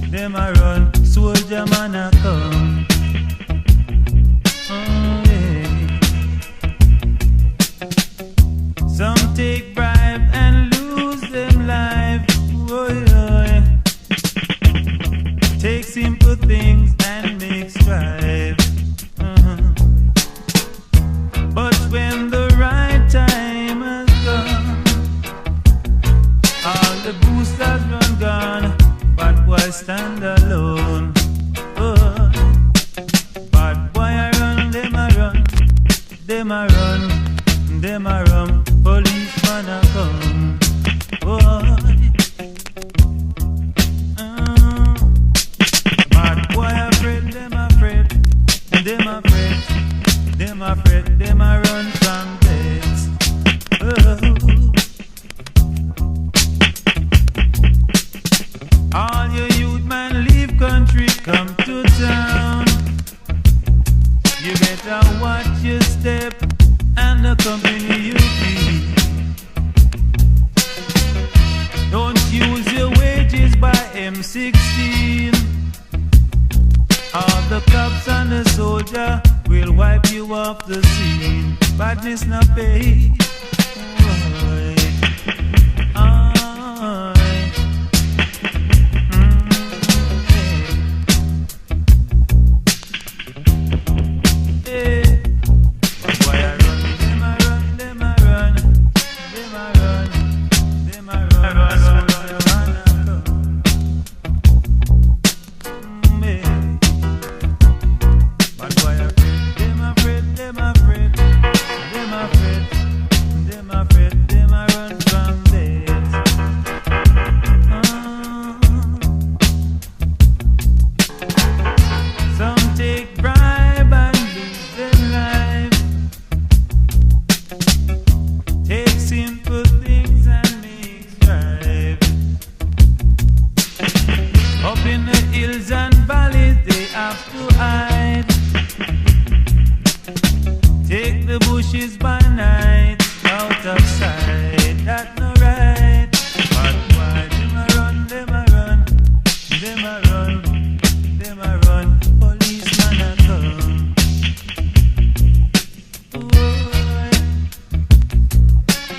them a run. Soldier man a come. Oh, yeah. Some take bribe and lose them life. Oh, yeah. Take simple things and make strife. But when the right time has come, all the boosters run gone, bad boy stand alone. Oh, bad boy a run, them a run, them a run, them a run. Policeman a come. Oh, bad boy afraid, them afraid, them afraid, them afraid, them a run from death. Oh. All your youth man leave country, come to town. You better watch your step and the company you keep. Don't use your wages by M16. All the cops and the soldier will wipe you off the scene. Badness not paid. Take the bushes by night, out of sight, that no right. But why them a run, them a run, them a run, them a run, policeman a come. Boy.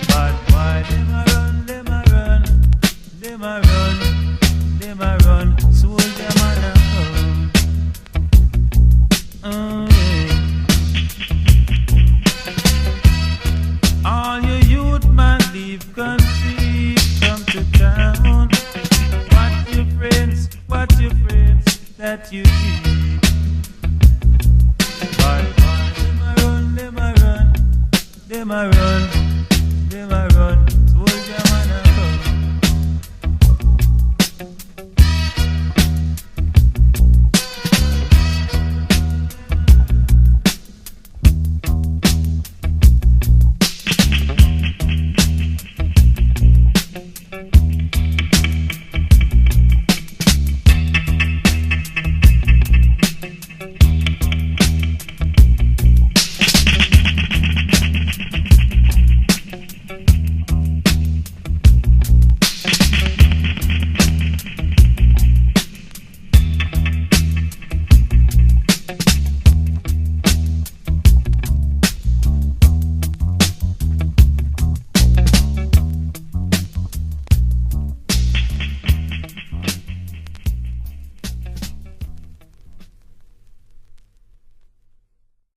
But why them a run, them a run, them a run, them a run, soldier man a come. All your youth man leave country, come to town. What your friends that you keep.